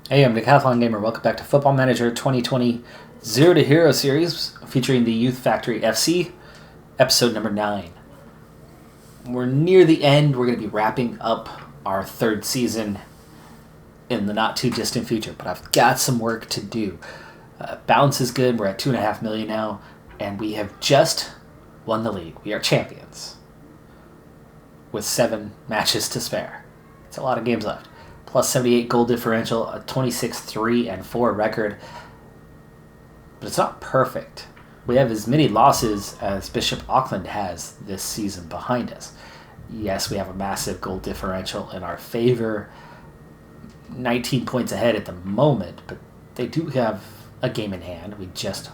Hey, I'm Decathlon Gamer. Welcome back to Football Manager 2020 Zero to Hero series featuring the Youth Factory FC, episode number 9. We're near the end. We're going to be wrapping up our third season in the not too distant future, but I've got some work to do. Balance is good. We're at 2.5 million now, and we have just won the league. We are champions with 7 matches to spare. It's a lot of games left. Plus 78 goal differential, a 26-3-4 record. But it's not perfect. We have as many losses as Bishop Auckland has this season behind us. Yes, we have a massive goal differential in our favor. 19 points ahead at the moment, but they do have a game in hand. We just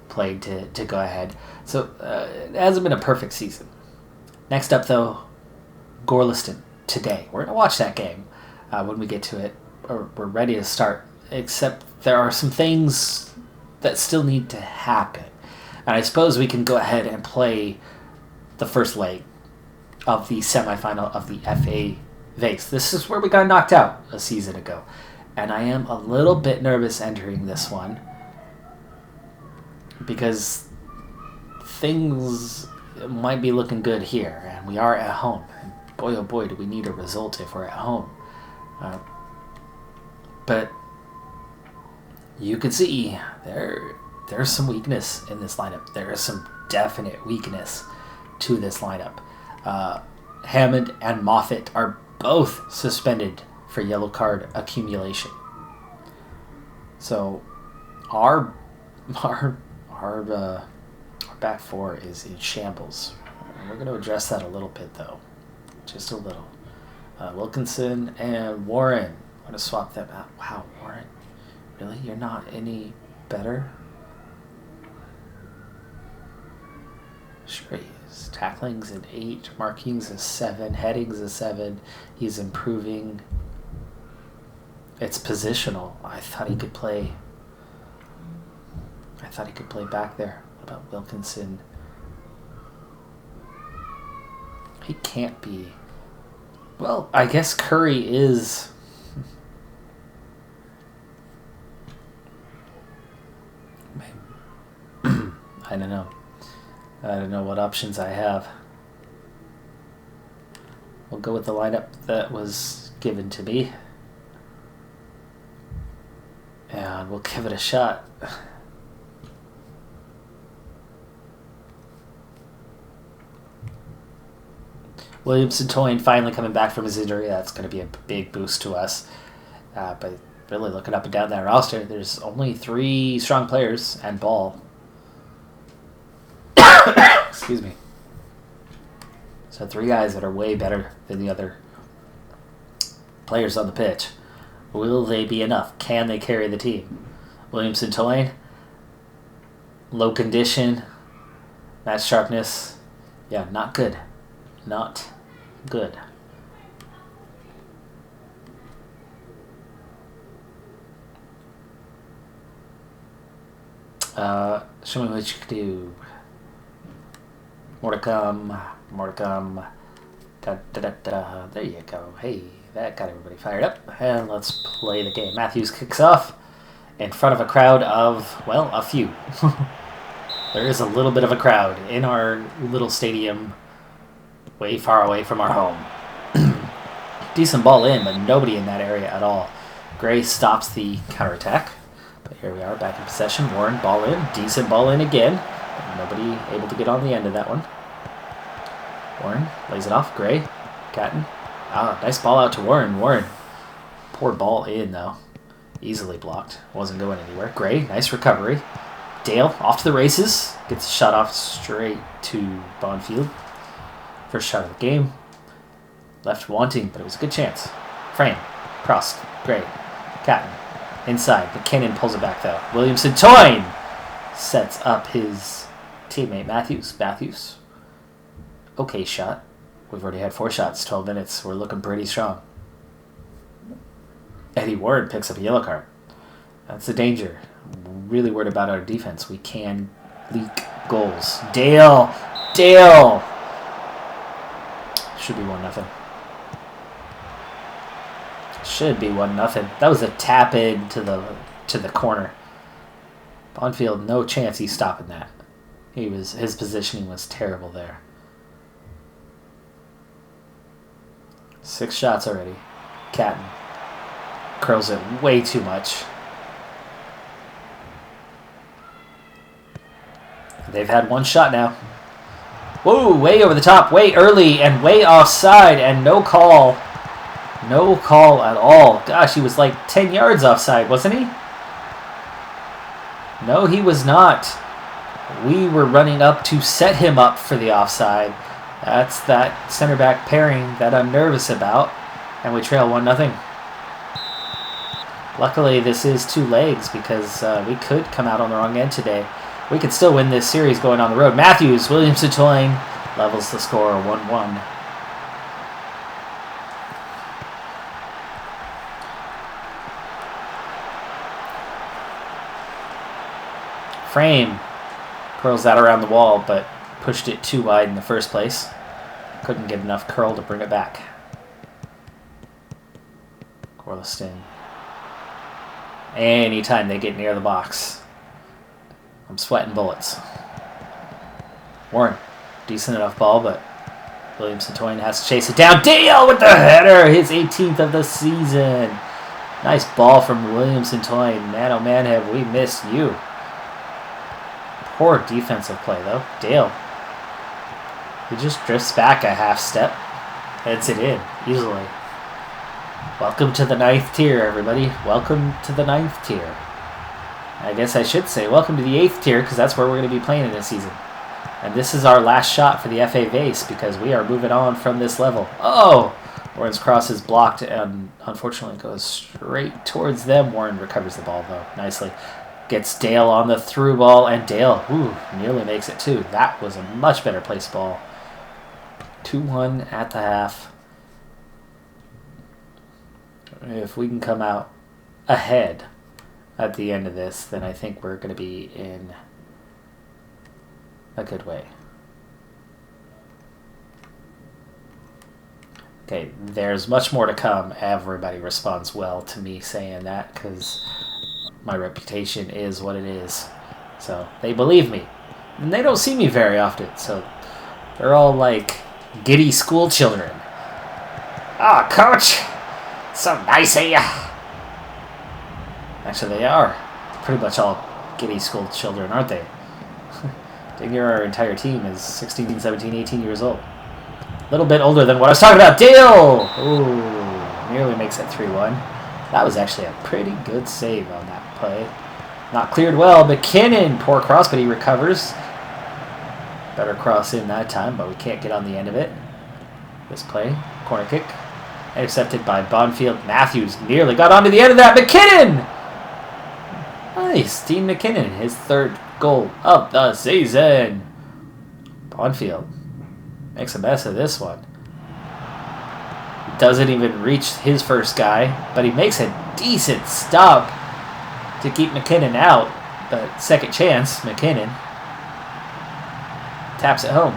played to go ahead. So it hasn't been a perfect season. Next up, though, Gorliston today. We're going to watch that game. When we get to it, or we're ready to start, except there are some things that still need to happen. And I suppose we can go ahead and play the first leg of the semifinal of the FA Vase. This is where we got knocked out a season ago. And I am a little bit nervous entering this one because things might be looking good here, and we are at home. And boy, oh boy, do we need a result if we're at home. But you can see there's some weakness in this lineup. There is some definite weakness to this lineup. Hammond and Moffat are both suspended for yellow card accumulation. So our back four is in shambles. We're going to address that a little bit, though, just a little. Wilkinson and Warren. I'm going to swap them out. Wow, Warren. Really? You're not any better? Sure he is. Tackling's an 8. Marking's a 7. Heading's a 7. He's improving. It's positional. I thought he could play back there. What about Wilkinson? He can't be. Well, I guess Curry is... I don't know. I don't know what options I have. We'll go with the lineup that was given to me. And we'll give it a shot. Williamson Toyne finally coming back from his injury. That's going to be a big boost to us. But really looking up and down that roster, there's only 3 strong players and ball. Excuse me. So 3 guys that are way better than the other players on the pitch. Will they be enough? Can they carry the team? Williamson Toyne, low condition, match sharpness. Yeah, not good. Not good. Show me what you can do. More to come. There you go. Hey, that got everybody fired up. And let's play the game. Matthews kicks off in front of a crowd of, well, a few. There is a little bit of a crowd in our little stadium way far away from our home. Decent ball in, but nobody in that area at all. Gray stops the counterattack. But here we are, back in possession. Warren, ball in. Decent ball in again. But nobody able to get on the end of that one. Warren lays it off. Gray. Catton. Nice ball out to Warren. Warren. Poor ball in, though. Easily blocked. Wasn't going anywhere. Gray, nice recovery. Dale, off to the races. Gets a shot off straight to Bonfield. First shot of the game. Left wanting, but it was a good chance. Frame. Crossed. Gray. Catton. Inside. McKinnon pulls it back, though. Williamson Toyne sets up his teammate Matthews. Matthews. Okay shot. We've already had 4 shots, 12 minutes. We're looking pretty strong. Eddie Ward picks up a yellow card. That's the danger. I'm really worried about our defense. We can leak goals. Dale! Should be 1-0. Should be 1-0. That was a tap in to the corner. Bonfield, no chance he's stopping that. His positioning was terrible there. 6 shots already. Catton curls it way too much. They've had 1 shot now. Whoa, way over the top, way early, and way offside, and no call. No call at all. Gosh, he was like 10 yards offside, wasn't he? No, he was not. We were running up to set him up for the offside. That's that center back pairing that I'm nervous about. And we trail 1-0. Luckily, this is 2 legs because we could come out on the wrong end today. We could still win this series going on the road. Matthews, Williams-Toyne levels the score 1-1. Frame curls that around the wall, but pushed it too wide in the first place. Couldn't get enough curl to bring it back. Corliston. Anytime they get near the box, I'm sweating bullets. Warren, decent enough ball, but Williams-Toyne has to chase it down. Dale with the header, his 18th of the season. Nice ball from Williams-Toyne. Man, oh man, have we missed you. Poor defensive play, though. Dale. He just drifts back a half step. Heads it in, easily. Welcome to the 9th tier, everybody. Welcome to the 9th tier. I guess I should say welcome to the 8th tier, because that's where we're going to be playing in this season. And this is our last shot for the FA Vase, because we are moving on from this level. Oh! Warren's cross is blocked, and unfortunately goes straight towards them. Warren recovers the ball, though, nicely. Gets Dale on the through ball, and Dale, nearly makes it too. That was a much better place ball. 2-1 at the half. If we can come out ahead at the end of this, then I think we're going to be in a good way. Okay, there's much more to come. Everybody responds well to me saying that, because my reputation is what it is. So they believe me. And they don't see me very often, so they're all like giddy school children. "Ah, coach, so nice of you." Actually, they are pretty much all giddy school children, aren't they? Dang near our entire team is 16, 17, 18 years old. A little bit older than what I was talking about. Dale! Ooh, nearly makes it 3-1. That was actually a pretty good save on that play. Not cleared well. McKinnon, poor cross, but he recovers. Better cross in that time, but we can't get on the end of it. This play, corner kick. Intercepted by Bonfield. Matthews nearly got onto the end of that. McKinnon! Nice. Dean McKinnon, his 3rd goal of the season. Bonfield makes a mess of this one. Doesn't even reach his first guy, but he makes a decent stop to keep McKinnon out. But second chance, McKinnon taps it home.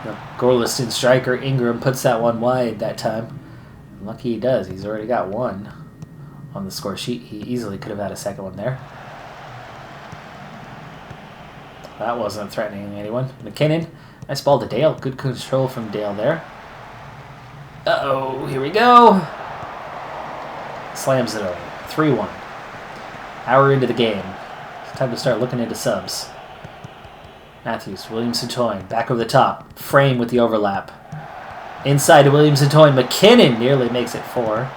The Gorliston striker Ingram puts that one wide that time. Lucky he does. He's already got 1 on the score sheet. He easily could have had a second one there. That wasn't threatening anyone. McKinnon, nice ball to Dale. Good control from Dale there. Uh-oh, here we go. Slams it over. 3-1. Hour into the game. It's time to start looking into subs. Matthews, Williams-Toyne, back over the top. Frame with the overlap. Inside to Williams-Toyne. McKinnon nearly makes it 4.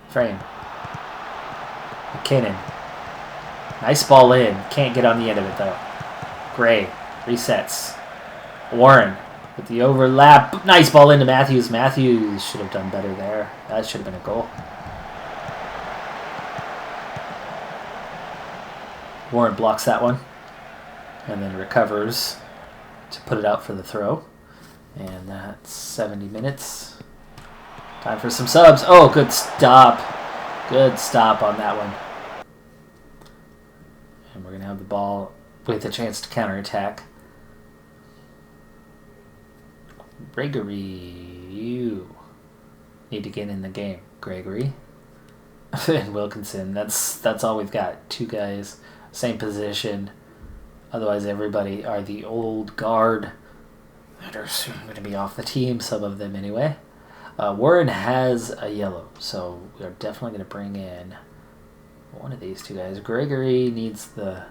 Frame. McKinnon. Nice ball in. Can't get on the end of it, though. Gray. Resets. Warren with the overlap. Nice ball into Matthews. Matthews should have done better there. That should have been a goal. Warren blocks that one. And then recovers to put it out for the throw. And that's 70 minutes. Time for some subs. Oh, good stop. Good stop on that one. And we're going to have the ball with a chance to counterattack. Gregory, you need to get in the game. Gregory. And Wilkinson. That's all we've got. Two guys, same position. Otherwise, everybody are the old guard that are soon going to be off the team, some of them anyway. Warren has a yellow, so we are definitely going to bring in one of these two guys. Gregory needs the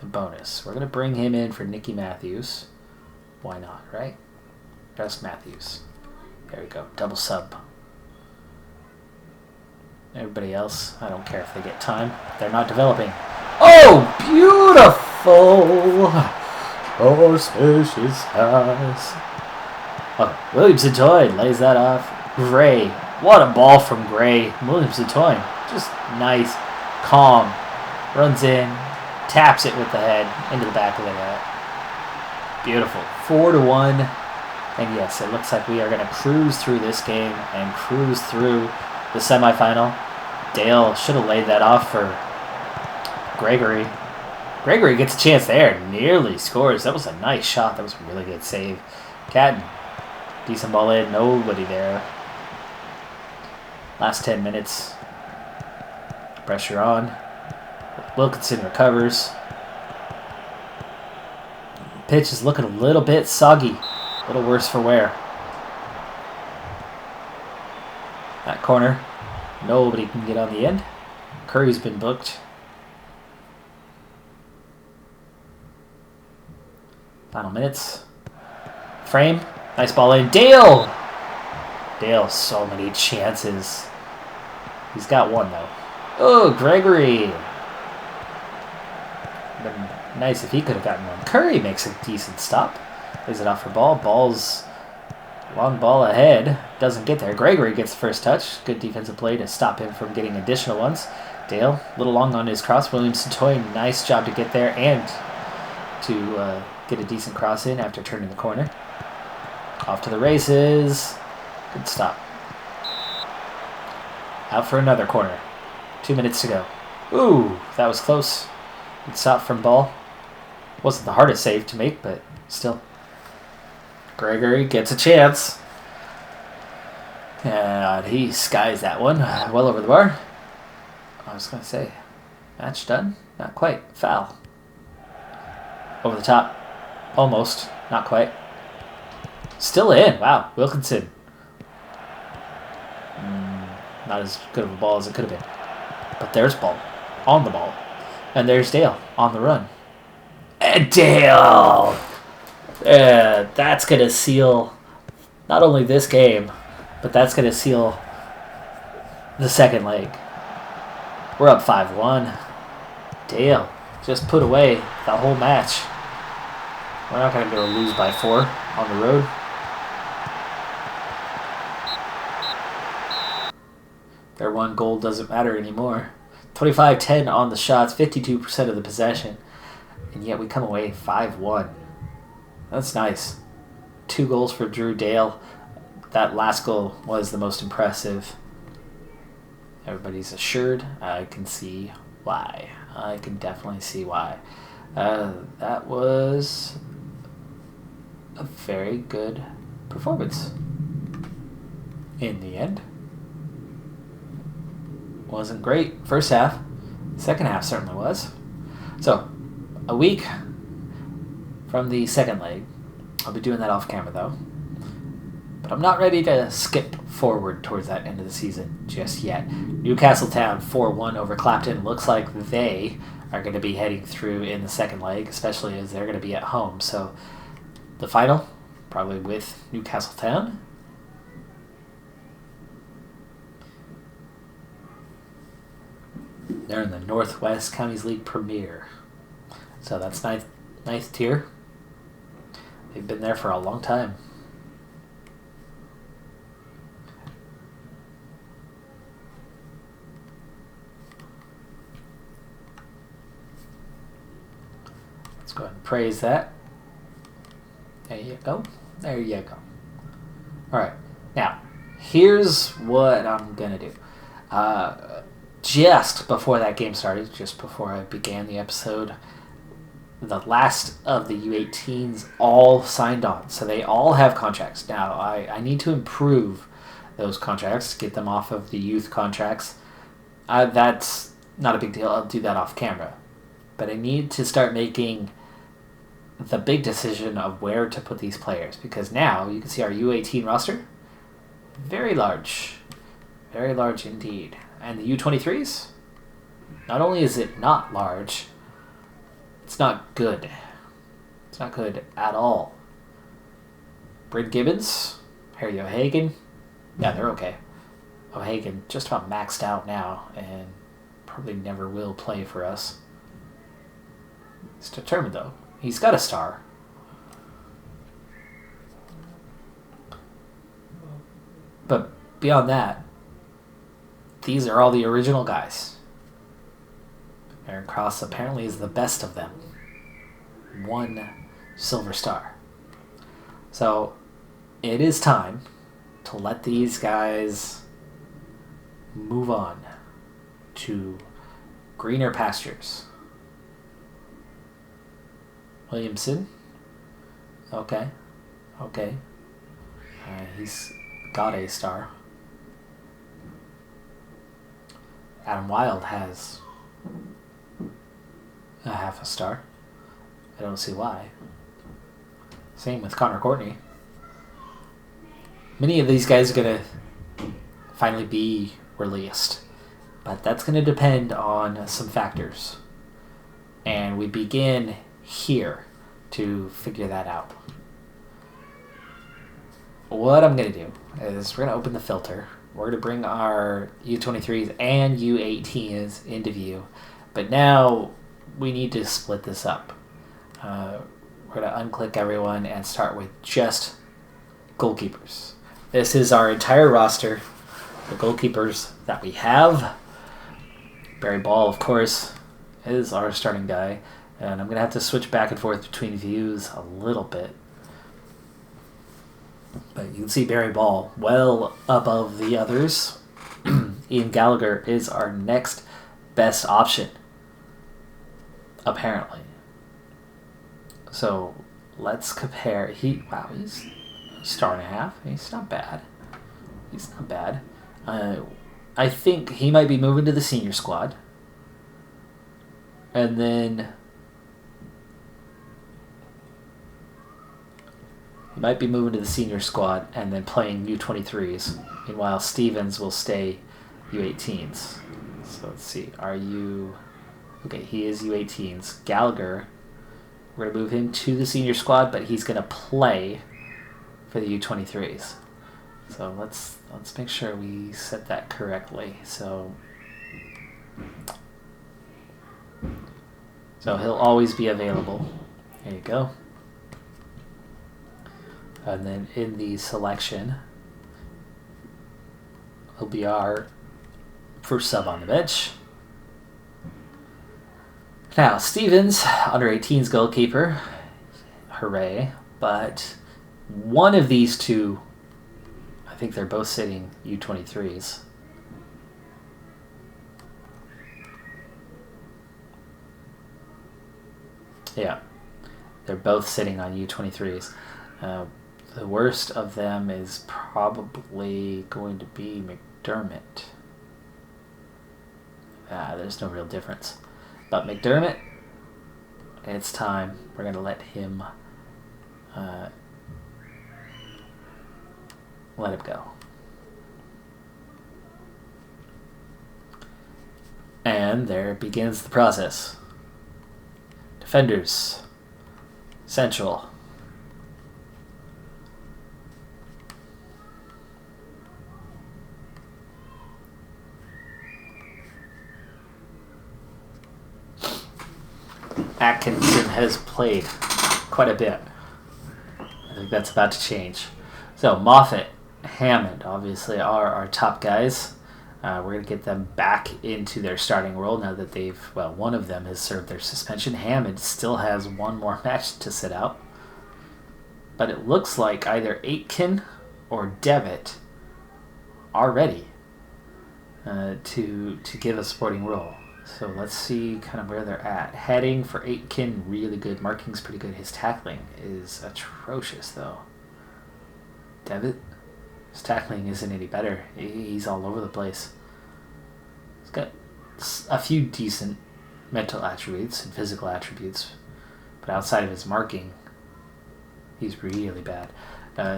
bonus. We're going to bring him in for Nicky Matthews. Why not, right? Just Matthews. There we go. Double sub. Everybody else, I don't care if they get time. They're not developing. Oh, beautiful! Auspicious skies. Oh, Williams-Toy lays that off. Gray. What a ball from Gray. Williams-Toy. Just nice. Calm. Runs in. Taps it with the head into the back of the net. Beautiful. 4-1. And yes, it looks like we are going to cruise through this game and cruise through the semifinal. Dale should have laid that off for Gregory. Gregory gets a chance there. Nearly scores. That was a nice shot. That was a really good save. Catton. Decent ball in. Nobody there. Last 10 minutes. Pressure on. Wilkinson recovers. Pitch is looking a little bit soggy. A little worse for wear. That corner. Nobody can get on the end. Curry's been booked. Final minutes. Frame. Nice ball in. Dale! Dale, so many chances. He's got one, though. Oh, Gregory. Been nice if he could have gotten one. Curry makes a decent stop. Lays it off for ball. Ball's long ball ahead. Doesn't get there. Gregory gets the first touch. Good defensive play to stop him from getting additional ones. Dale, a little long on his cross. Williams-Toy, nice job to get there and to get a decent cross in after turning the corner. Off to the races. Good stop. Out for another corner. 2 minutes to go. Ooh, that was close. Good stop from ball. Wasn't the hardest save to make, but still. Gregory gets a chance. And he skies that one. Well over the bar. I was going to say, match done? Not quite. Foul. Over the top. Almost. Not quite. Still in. Wow. Wilkinson. Not as good of a ball as it could have been. But there's ball. On the ball. And there's Dale. On the run. And Dale! That's going to seal not only this game, but that's going to seal the second leg. We're up 5-1. Dale just put away the whole match. We're not going to go lose by 4 on the road. Their one goal doesn't matter anymore. 25-10 on the shots, 52% of the possession. And yet we come away 5-1. That's nice. 2 goals for Drew Dale. That last goal was the most impressive. Everybody's assured. I can see why. I can definitely see why. That was a very good performance. In the end. Wasn't great first half. Second half certainly was. So, a week from the second leg. I'll be doing that off camera though. But I'm not ready to skip forward towards that end of the season just yet. Newcastle Town 4-1 over Clapton. Looks like they are going to be heading through in the second leg, especially as they're going to be at home. So the final, probably with Newcastle Town. They're in the Northwest Counties League Premier. So that's ninth tier. They've been there for a long time. Let's go ahead and praise that. There you go. There you go. All right. Now, here's what I'm going to do. Just before that game started, just before I began the episode, the last of the U18s all signed on. So they all have contracts. Now, I need to improve those contracts, get them off of the youth contracts. That's not a big deal. I'll do that off camera. But I need to start making the big decision of where to put these players, because now you can see our U18 roster, very large indeed. And the U23s, not only is it not large, it's not good. It's not good at all. Bryn Gibbons, Harry O'Hagan, yeah, they're okay. O'Hagan just about maxed out now and probably never will play for us. He's determined though. He's got a star. But beyond that, these are all the original guys. Aaron Cross apparently is the best of them. 1 silver star. So it is time to let these guys move on to greener pastures. Williamson. Okay. He's got a star. Adam Wilde has a half a star. I don't see why. Same with Connor Courtney. Many of these guys are going to finally be released, but that's going to depend on some factors. And we begin here to figure that out. What I'm going to do is we're going to open the filter. We're going to bring our U23s and U18s into view. But now we need to split this up. We're going to unclick everyone and start with just goalkeepers. This is our entire roster. The goalkeepers that we have. Barry Ball, of course, is our starting guy. And I'm going to have to switch back and forth between views a little bit. But you can see Barry Ball well above the others. Ian Gallagher is our next best option, apparently. So let's compare. He's a star and a half. He's not bad. I think he might be moving to the senior squad. And then he might be moving to the senior squad and then playing U23s. Meanwhile, Stevens will stay U18s. So let's see. Okay, he is U18s. Gallagher, we're going to move him to the senior squad, but he's going to play for the U23s. So let's make sure we set that correctly. So he'll always be available. There you go. And then in the selection, he'll be our first sub on the bench. Now, Stevens, under 18's goalkeeper. Hooray. But one of these two, I think they're both sitting U23s. Yeah, they're both sitting on U23s. The worst of them is probably going to be McDermott. There's no real difference. But McDermott, it's time. We're going to let him go. And there begins the process. Defenders. Central. Atkinson has played quite a bit. I think that's about to change. So Moffat, Hammond, obviously are our top guys. We're going to get them back into their starting role now that one of them has served their suspension. Hammond still has one more match to sit out. but it looks like either Aitken or Devitt are ready to give a supporting role. So let's see kind of where they're at. Heading for Aitken, really good. Marking's pretty good. His tackling is atrocious, though. Devitt, his tackling isn't any better. He's all over the place. He's got a few decent mental attributes and physical attributes, but outside of his marking, he's really bad.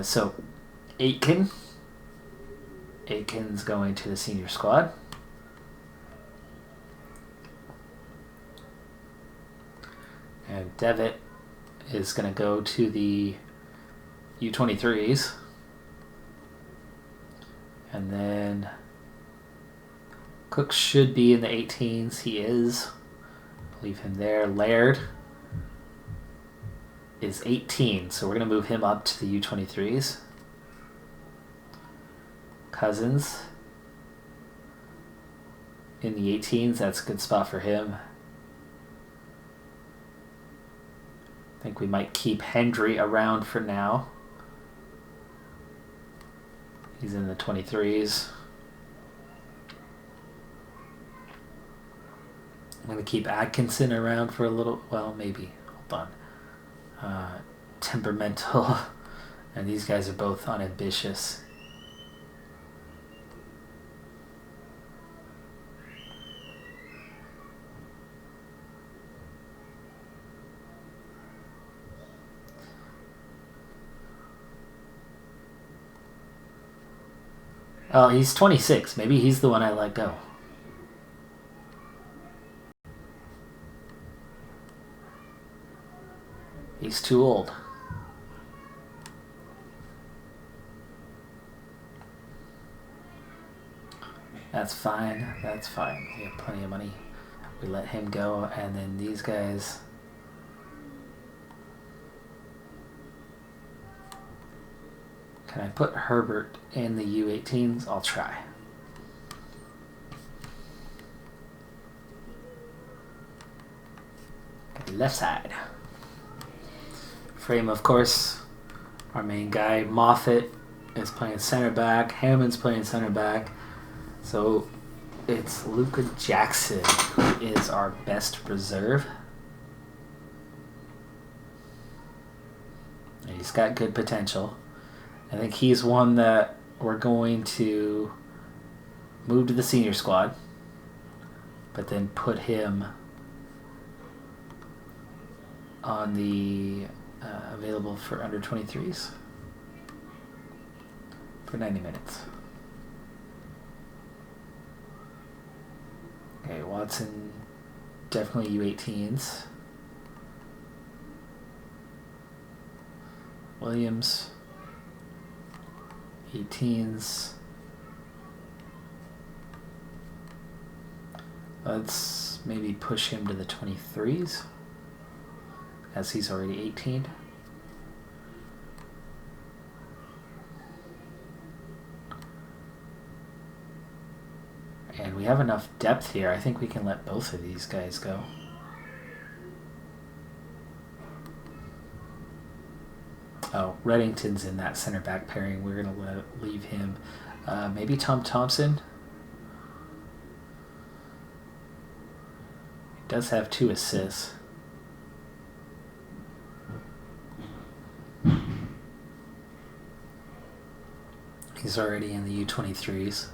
So Aitken's going to the senior squad. And Devitt is going to go to the U23s. And then Cook should be in the 18s. He is. Leave him there. Laird is 18, so we're going to move him up to the U23s. Cousins in the 18s. That's a good spot for him. I think we might keep Hendry around for now. He's in the 23s. I'm going to keep Atkinson around for a little... Well, maybe. Hold on. Temperamental. And these guys are both unambitious. Oh, he's 26. Maybe he's the one I let go. He's too old. That's fine. That's fine. We have plenty of money. We let him go, and then these guys... Can I put Herbert in the U18s? I'll try. Left side. Frame, of course, our main guy. Moffat is playing center back. Hammond's playing center back. So it's Luka Jackson who is our best reserve. And he's got good potential. I think he's one that we're going to move to the senior squad, but then put him on the available for under 23s for 90 minutes. Okay, Watson, definitely U18s. Williams, 18s. Let's maybe push him to the 23s, as he's already 18. And we have enough depth here. I think we can let both of these guys go. Oh, Reddington's in that center back pairing. We're going to leave him. Maybe Tom Thompson. He does have 2 assists. He's already in the U23s.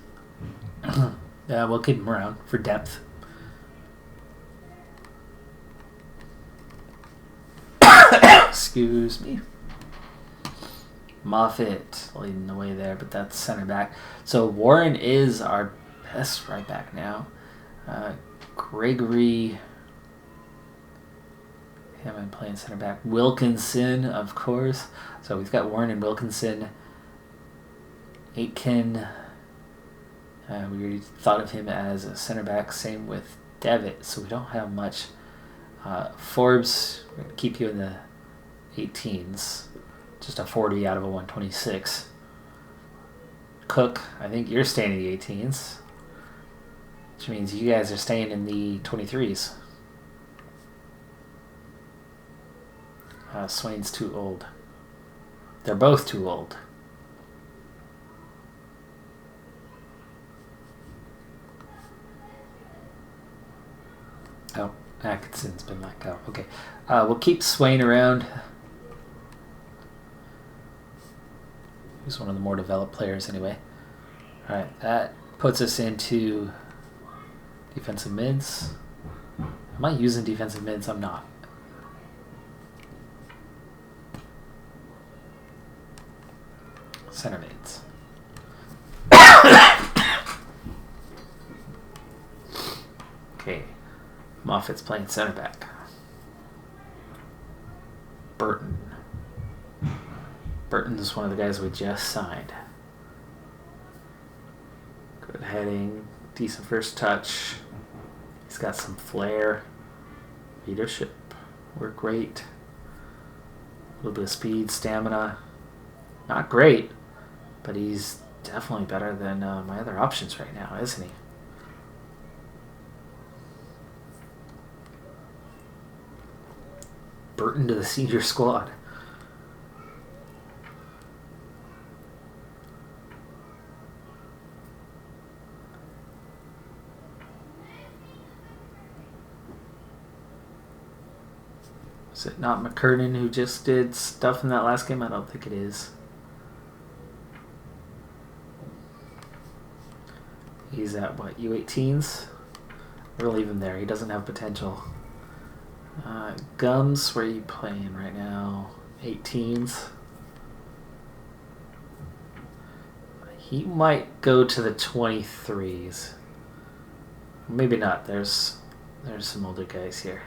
Yeah, we'll keep him around for depth. Excuse me. Moffat leading the way there, but that's center back. So Warren is our best right back now. Gregory Hammond playing center back. Wilkinson, of course. So we've got Warren and Wilkinson. Aitken. We already thought of him as a center back. Same with Devitt. So we don't have much. Forbes, we're going to keep you in the 18s. Just a 40 out of a 126. Cook, I think you're staying in the 18s. Which means you guys are staying in the 23s. Swain's too old. They're both too old. Oh, Atkinson's been let go. Okay. We'll keep swaying around. He's one of the more developed players anyway. Alright, that puts us into defensive mids. Am I using defensive mids? I'm not. Center mids. Okay. Moffat's playing center back. Burton's one of the guys we just signed. Good heading, decent first touch. He's got some flair. Leadership, work rate. A little bit of speed, stamina. Not great, but he's definitely better than my other options right now, isn't he? Burton to the senior squad. Is it not McKernan who just did stuff in that last game? I don't think it is. He's at what, U18s? We'll leave him there. He doesn't have potential. Gums, where are you playing right now? 18s. He might go to the 23s. Maybe not. There's some older guys here.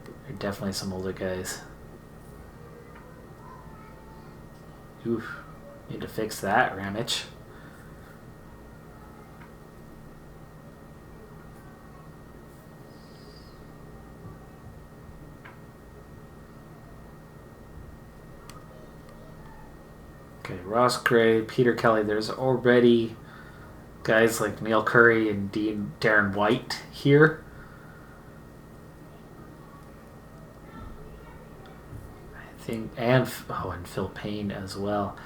There are definitely some older guys. Oof. Need to fix that, Ramage. Okay, Ross Gray, Peter Kelly. There's already guys like Neil Curry and Darren White here. I think, and Phil Payne as well.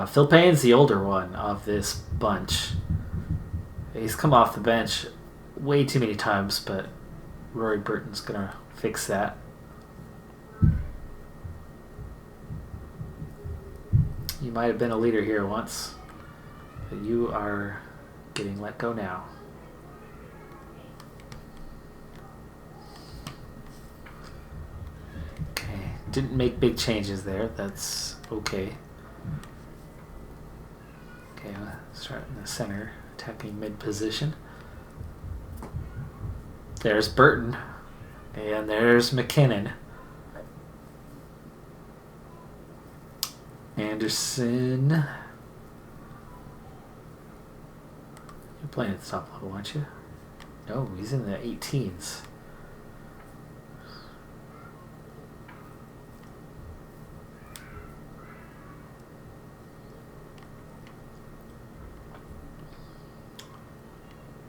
Phil Payne's the older one of this bunch. He's come off the bench way too many times, but Rory Burton's gonna fix that. You might have been a leader here once, but you are getting let go now. Okay, didn't make big changes there. That's okay. Okay, let's start in the center, attacking mid position. There's Burton, and there's McKinnon. Anderson. You're playing at the top level, aren't you? No, he's in the 18s.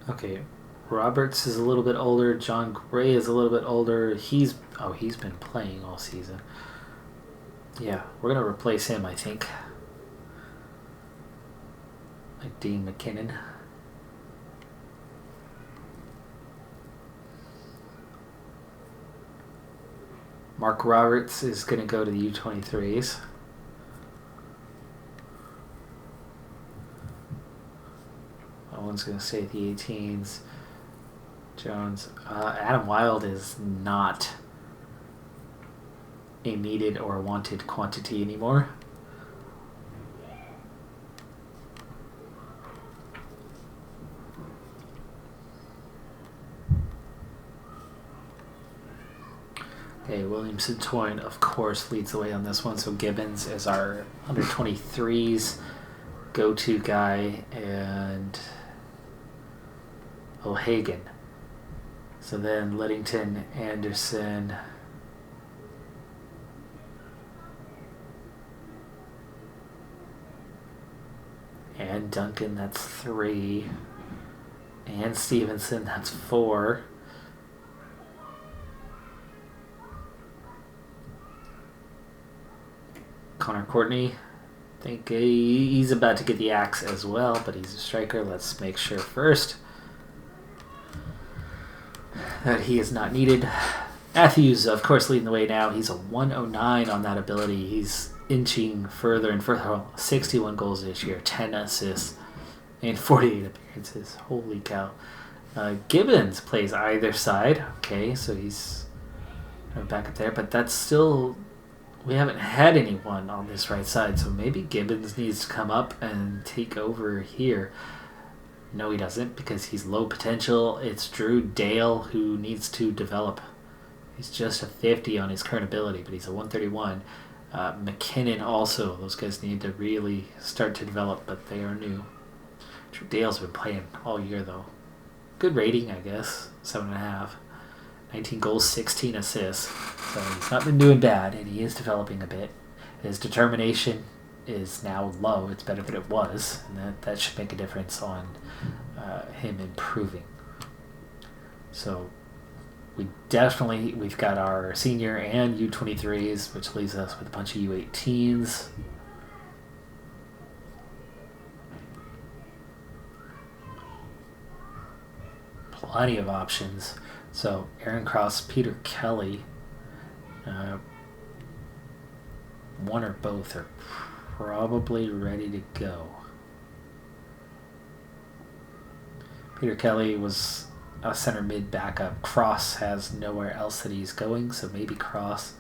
Okay, Roberts is a little bit older. John Gray is a little bit older. He's been playing all season. Yeah, we're going to replace him, I think. Like Dean McKinnon. Mark Roberts is going to go to the U23s. Owen's going to stay at the 18s. Jones. Adam Wilde is not a needed or wanted quantity anymore. Okay, Williamson Toyne, of course, leads the way on this one. So Gibbons is our under 23s go-to guy, and O'Hagan. So then Liddington, Anderson, and Duncan, that's 3. And Stevenson, that's 4. Connor Courtney, I think he's about to get the axe as well, but he's a striker. Let's make sure first that he is not needed. Matthews, of course, leading the way now. He's a 109 on that ability. He's inching further and further. 61 goals this year, 10 assists, and 48 appearances. Holy cow. Gibbons plays either side. Okay, so he's back up there, but that's still... We haven't had anyone on this right side, so maybe Gibbons needs to come up and take over here. No, he doesn't, because he's low potential. It's Drew Dale who needs to develop. He's just a 50 on his current ability, but he's a 131. McKinnon also. Those guys need to really start to develop, but they are new. Drew Dale's been playing all year, though. Good rating, I guess. 7.5. 19 goals, 16 assists. So he's not been doing bad, and he is developing a bit. His determination is now low. It's better than it was, and that should make a difference on him improving. So we've got our senior and U23s, which leaves us with a bunch of U18s. Plenty of options. So Aaron Cross, Peter Kelly, one or both are probably ready to go. Peter Kelly was a center mid backup. Cross has nowhere else that he's going, so maybe Cross,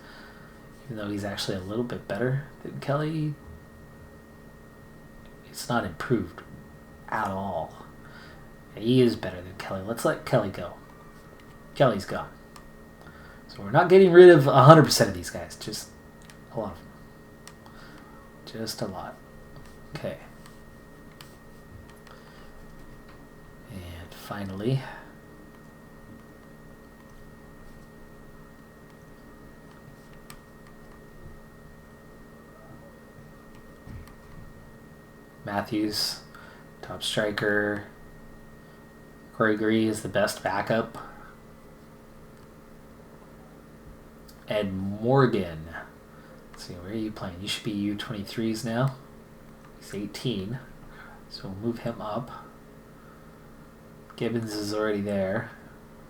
even though he's actually a little bit better than Kelly, it's not improved at all. He is better than Kelly. Let's let Kelly go. Kelly's gone. So we're not getting rid of 100% of these guys. Just a lot of them. Just a lot. Okay. And finally, Matthews, top striker. Corey Gree is the best backup. Ed Morgan. Let's see, where are you playing? You should be U23s now. He's 18. So we'll move him up. Gibbons is already there.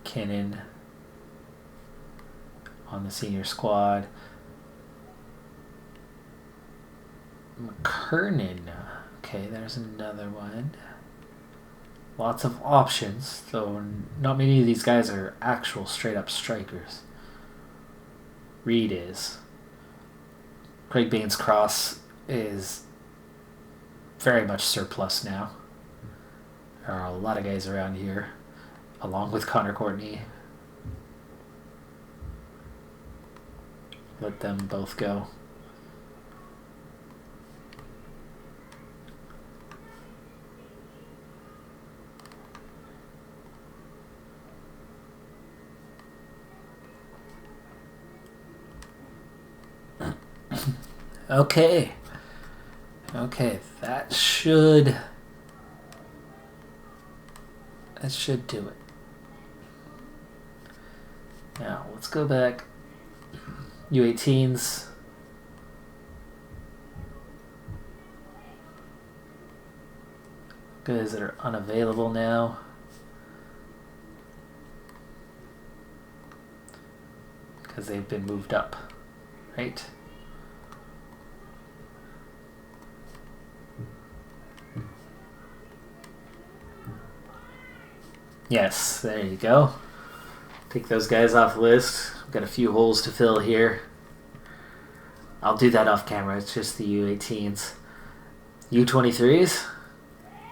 Kinnan on the senior squad. McKernan. Okay, there's another one. Lots of options, though not many of these guys are actual straight-up strikers. Reed is. Craig Baines Cross is very much surplus now. There are a lot of guys around here, along with Connor Courtney. Let them both go. Okay, that should do it. Now, let's go back. U18s. Guys that are unavailable now. Because they've been moved up, right? Yes, there you go. Take those guys off the list. We've got a few holes to fill here. I'll do that off camera. It's just the U18s. U23s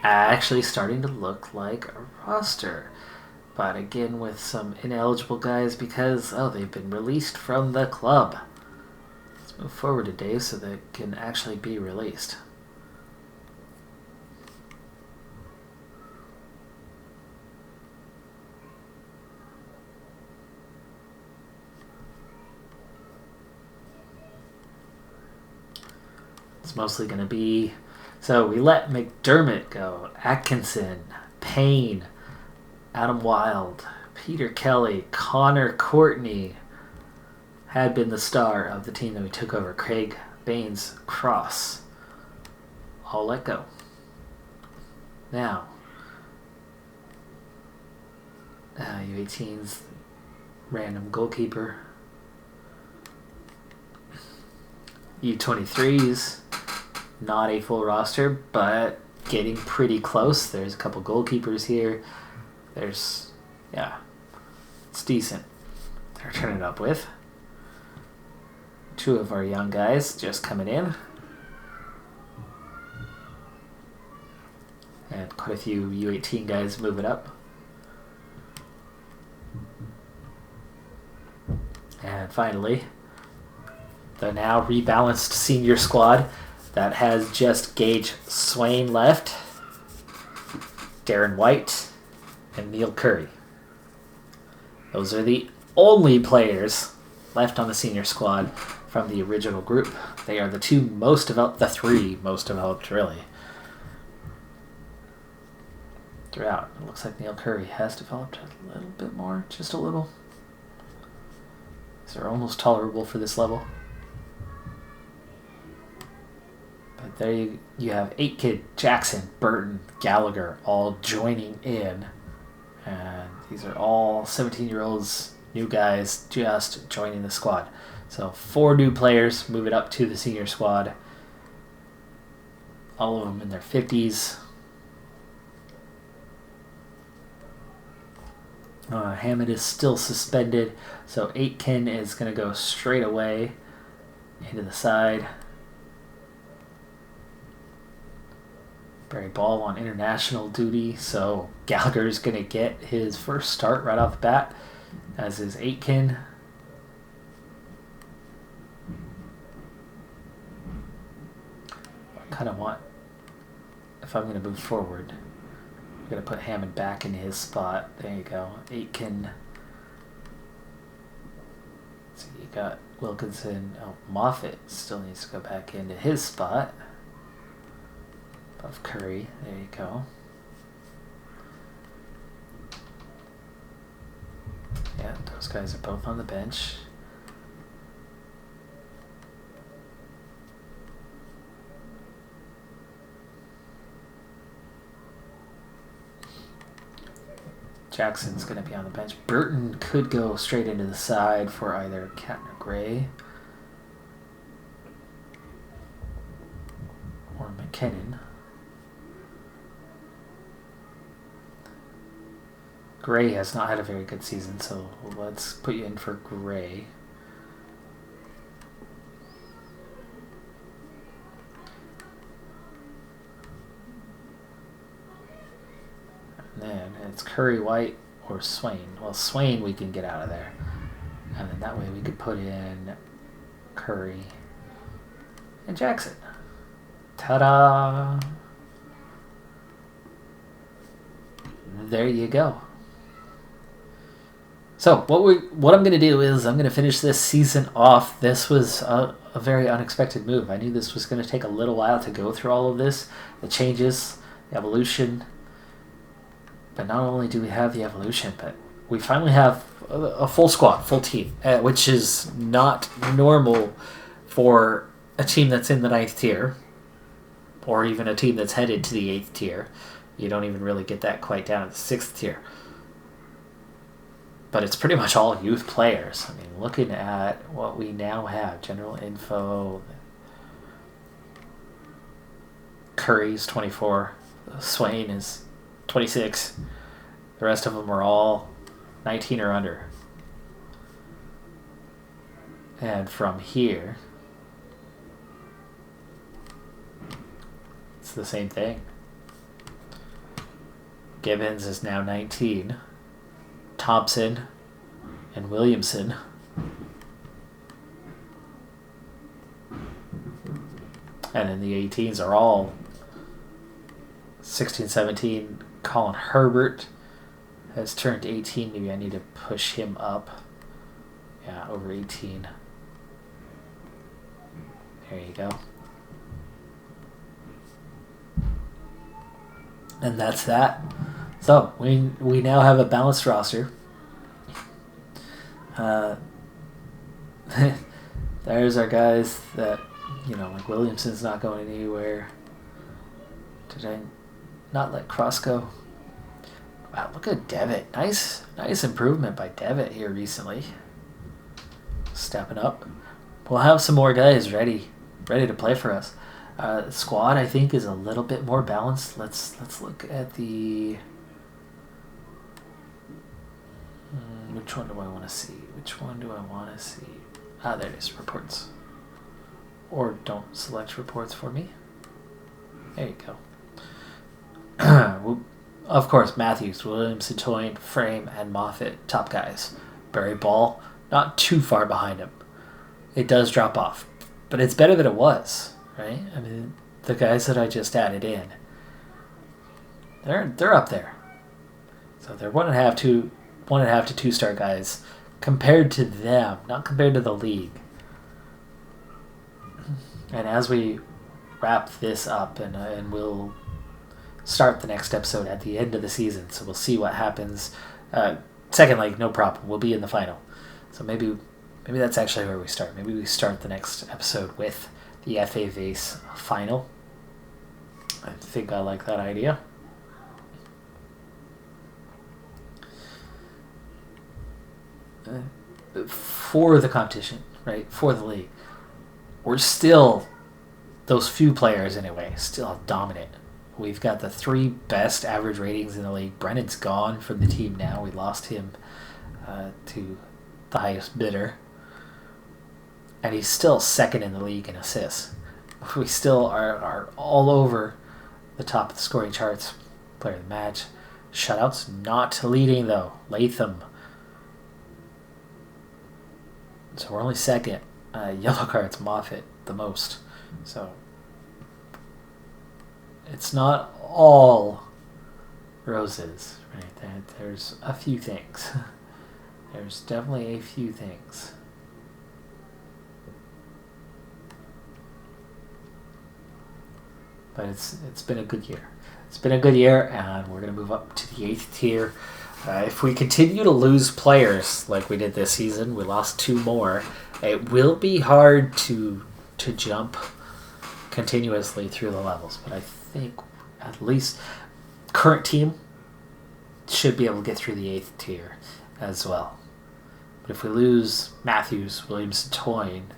actually starting to look like a roster. But again, with some ineligible guys because, they've been released from the club. Let's move forward to Dave so they can actually be released. It's mostly going to be... So we let McDermott go. Atkinson, Payne, Adam Wilde, Peter Kelly, Connor Courtney had been the star of the team that we took over. Craig Baines Cross. all let go. Now, U18's random goalkeeper. U23's not a full roster, but getting pretty close. There's a couple goalkeepers here. It's decent. They're turning it up with. 2 of our young guys just coming in. And quite a few U18 guys moving up. And finally, the now rebalanced senior squad that has just Gage Swain left, Darren White, and Neil Curry. Those are the only players left on the senior squad from the original group. They are the 3 most developed, really. Throughout, it looks like Neil Curry has developed a little bit more, just a little. These are almost tolerable for this level. But there you have Aitken, Jackson, Burton, Gallagher all joining in. And these are all 17-year-olds, new guys just joining the squad. So 4 new players moving up to the senior squad. All of them in their 50s. Hammond is still suspended, so Aitken is going to go straight away into the side. Barry Ball on international duty, so Gallagher is going to get his first start right off the bat, as is Aitken. I kind of want, if I'm going to move forward, I'm going to put Hammond back in his spot. There you go. Aitken. So you got Wilkinson. Oh, Moffitt still needs to go back into his spot. Above Curry. There you go. Yeah, those guys are both on the bench. Jackson's going to be on the bench. Burton could go straight into the side for either Catton or Gray. Or McKinnon. Gray has not had a very good season, so let's put you in for Gray. And then it's Curry, White, or Swain. Well, Swain we can get out of there. And then that way we could put in Curry and Jackson. Ta-da! There you go. So what I'm going to do is I'm going to finish this season off. This was a very unexpected move. I knew this was going to take a little while to go through all of this, the changes, the evolution. But not only do we have the evolution, but we finally have a full squad, full team, which is not normal for a team that's in the 9th tier, or even a team that's headed to the 8th tier. You don't even really get that quite down at the 6th tier. But it's pretty much all youth players. I mean, looking at what we now have, general info, Curry's 24, Swain is 26. The rest of them are all 19 or under. And from here, it's the same thing. Gibbons is now 19. Thompson and Williamson. And then the 18s are all 16, 17. Colin Herbert has turned 18. Maybe I need to push him up. Yeah, over 18. There you go. And that's that. So, we now have a balanced roster. There's our guys that, like Williamson's not going anywhere. Did I not let Cross go? Wow, look at Devitt. Nice improvement by Devitt here recently. Stepping up. We'll have some more guys ready to play for us. Squad, I think, is a little bit more balanced. Let's look at the... which one do I want to see? There it is, reports. Or don't select reports for me. There you go. Of course, Matthews, Williamson, Toyne, Frame, and Moffitt, top guys. Barry Ball, not too far behind him. It does drop off, but it's better than it was, right? I mean, the guys that I just added in, they're up there. So they're 1.5 to 2-star guys compared to them, not compared to the league. And as we wrap this up, and we'll start the next episode at the end of the season, so we'll see what happens. Second leg, no problem. We'll be in the final. So maybe that's actually where we start. Maybe we start the next episode with the FA Vase final. I think I like that idea. For the competition, right? For the league. We're still, those few players anyway, still dominant. We've got the 3 best average ratings in the league. Brennan's gone from the team now. We lost him to the highest bidder. And he's still second in the league in assists. We still are all over the top of the scoring charts. Player of the match. Shutouts, not leading though. Latham. So we're only second. Yellow cards, Moffitt, the most. So it's not all roses, right? There's a few things. There's definitely a few things. But it's been a good year. It's been a good year, and we're going to move up to the 8th tier. If we continue to lose players like we did this season, we lost 2 more, it will be hard to jump continuously through the levels. But I think at least current team should be able to get through the 8th tier as well. But if we lose Matthews, Williams, Toyne,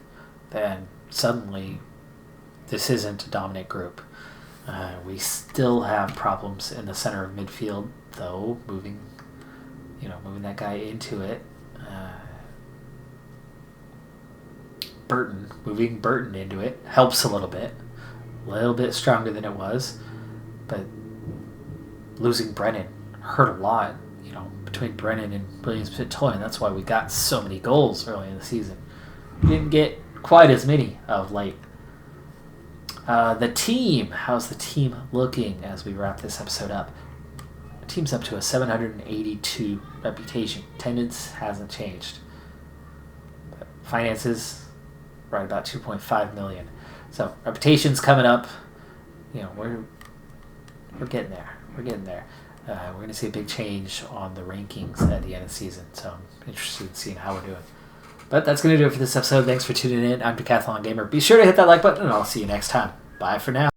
then suddenly this isn't a dominant group. We still have problems in the center of midfield, though, moving that guy into it. Moving Burton into it helps a little bit stronger than it was, but losing Brennan hurt a lot. Between Brennan and Williams Toyne, that's why we got so many goals early in the season. We didn't get quite as many of late. The team, how's the team looking as we wrap this episode up? The team's up to a 782 reputation. Attendance hasn't changed. But finances, right about 2.5 million. So reputation's coming up. We're getting there. We're going to see a big change on the rankings at the end of the season. So I'm interested in seeing how we're doing. But that's going to do it for this episode. Thanks for tuning in. I'm Decathlon Gamer. Be sure to hit that like button, and I'll see you next time. Bye for now.